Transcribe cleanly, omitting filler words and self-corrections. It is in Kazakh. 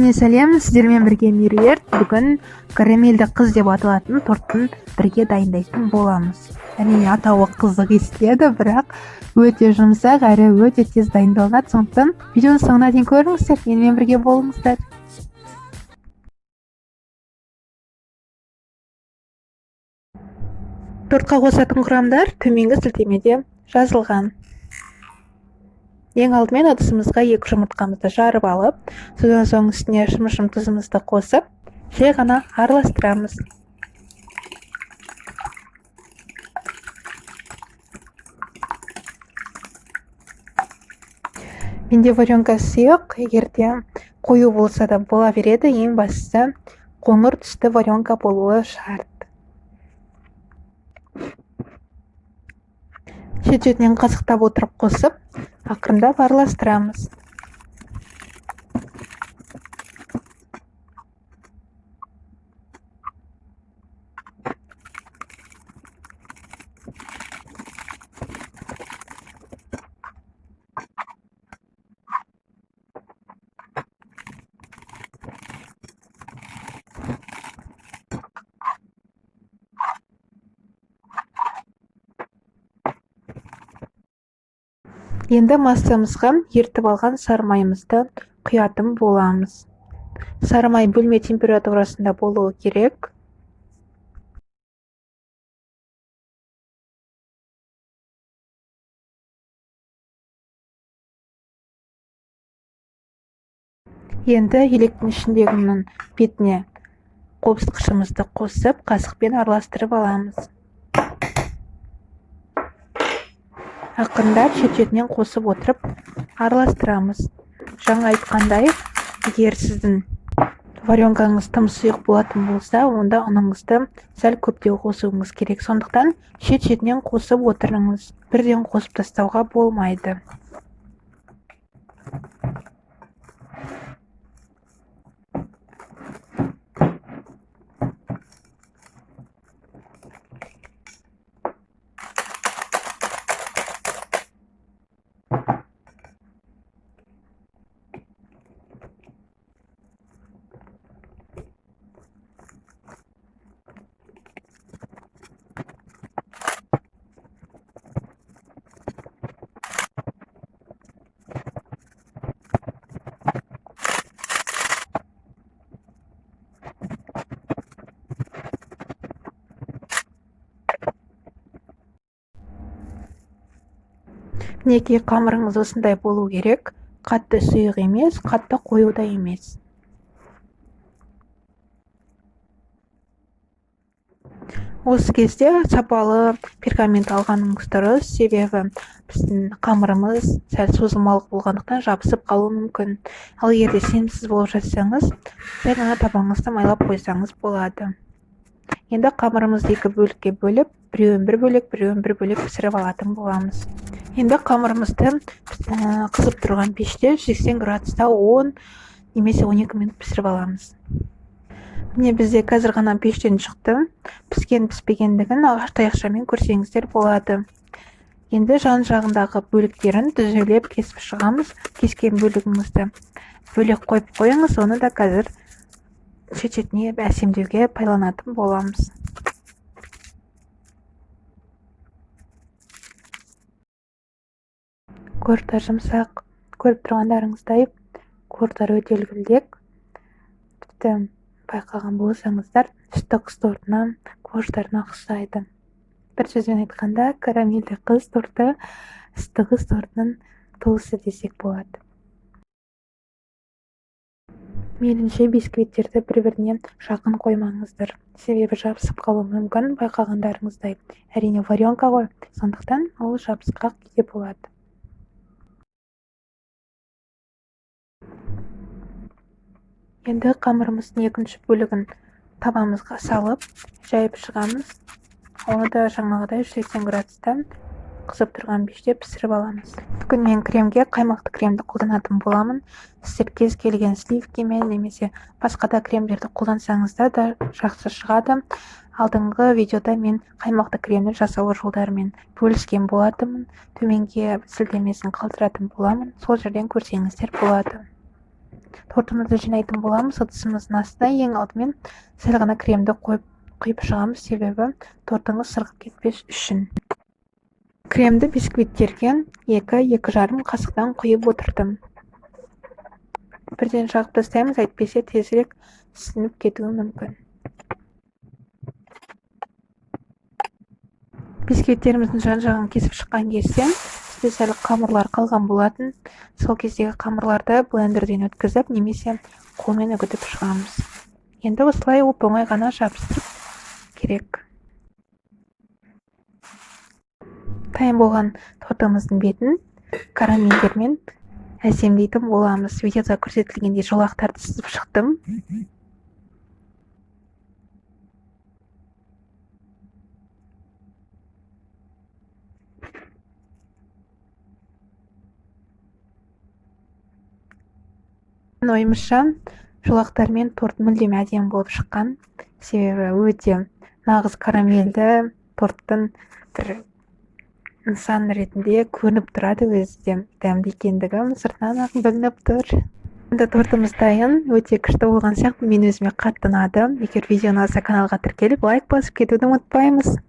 Бәріңізге сәлем, сіздермен бірге меруерт. Бүгін карамельді қыз деп аталатын торттың бірге дайындайтын боламыз. Әрине атауы қызық естіледі, бірақ өте жұмсақ әрі өте тез дайындалынады. Сондықтан видеоны соңына дейін көріңіздер, менімен бірге болыңыздар. Тортқа қосатын құрамдар төменгі сілтемеде жазылған. Ең алдымен ыдысымызға 2 жұмыртқамызды жарып алып, содан соң үстіне шымшым тұзымызды қосып, жай ғана араластырамыз. Менде варенка сұйық, егерде қою болса да бола береді, ең бастысы қоңыр түсті варенка болуы шарт. Шет-шетінен қасықтап отырып қосып, ақырындап араластырамыз. Енді массамызға ертіп алған сары майымызды құятын боламыз. Сары май бөлме температурасында болуы керек. Енді електің ішіндегінің бетіне қобызғышымызды қосып, қасықпен араластырып аламыз. Ақырындап шет-шетінен қосып отырып араластырамыз. Жаңа айтқандай, егер сіздің варенкаңыз тым сұйық болатын болса, онда ұныңызды сәл көптеу қосуыңыз керек. Сондықтан шет-шетінен қосып отырыңыз. Бірден қосып тастауға болмайды. Мінекей қамырыңыз осындай болу керек. Қатты сұйық емес, қатты қою да емес. Осы кезде сапалы пергамент алғаныңыз дұрыс, себебі біздің қамырымыз сәл созылмалық болғандықтан жабысып қалуы мүмкін. Ал егерде сенімсіз болып жатсаңыз, жай ғана табаныңызды майлап қойсаңыз болады. Енді қамырымызды 2 бөлікке бөліп, біреуін бір бөлек, біреуін бір бөлек пісіріп алатын боламыз. Енді қамырымызды қызып тұрған пеште 80 градуста 10 немесе 12 минут пісіріп аламыз. Міне бізде қазір ғана пештен шықты. Піскен-піспегендігін ағаш таяқшамен көрсеңіздер болады. Енді жан жағындағы бөліктерін түзелеп кесіп шығамыз. Кескен бөлігіңізді бөлек қойып қойыңыз, оны да қазір шет-шетіне әсемдеуге пайдаланатын боламыз. Қуырттар жұмсақ, көріп тұрғандарыңыздай, қуырттар өте үлгілдек. Тіпті байқаған болсаңыздар, сүтті қыз тортына қуырттарына ұқсайды. Бір сөзбен айтқанда, карамельді қыз торты сүтті қыз тортының туысы десек болады. Мейлінше бисквиттерді бір-біріне жақын қоймаңыздар, себебі жабысып қалуы мүмкін. Байқағандарыңыздай, әрине варенка ғой, сондықтан ол жабысқақ күйде болады. Енді қамырымыздың екінші бөлігін табамызға салып, жайып шығамыз. Оны да жаңағыдай 180 градуста қызып тұрған пеште пісіріп аламыз. Бүгін мен кремге қаймақты кремді қолданатын боламын. Сіздер кез келген сливкемен немесе басқа да кремдерді қолдансаңыздар да жақсы шығады. Алдыңғы видеода мен қаймақты кремді жасау жолдарымен бөліскен болатынмын. Төменге сілтемесін қалдыратын боламын. Сол жерден көрсеңіздер болады. тортымызды жинайтын боламыз. Ыдысымыздың астына ең алдымен сәл ғана кремді құйып шығамыз, себебі тортыңыз сырғып кетпес үшін. Кремді бисквиттерге 2-2,5 қасықтан құйып отырдым. Бірден жағып тастаймыз, әйтпесе тезірек сіңіп кетуі мүмкін. Бисквиттеріміздің жан-жағын кесіп шыққан кезде бізде сәл қамырлар қалған болатын. Сол кездегі қамырларды блендерден өткізіп, немесе қолмен үгітіп шығамыз. Енді осылай оп-оңай ғана жабыстырып керек. Дайын болған тортымыздың бетін карамельдермен әсемдейтін боламыз. Видеода көрсетілгендей жолақтарды сызып шықтым. Ойымызша, жолақтармен торт мүлдем әдемі болып шыққан. Себебі өте нағыз карамельді торттың бір нысан ретінде көрініп тұрады, өзі де дәмді екендігі сыртынан ақ білініп тұр. Енді тортымыз дайын, өте күшті болған сияқты, мен өзіме қатты ұнады. Егер видео ұнаса, каналға тіркеліп лайк басып кетуді ұмытпаймыз.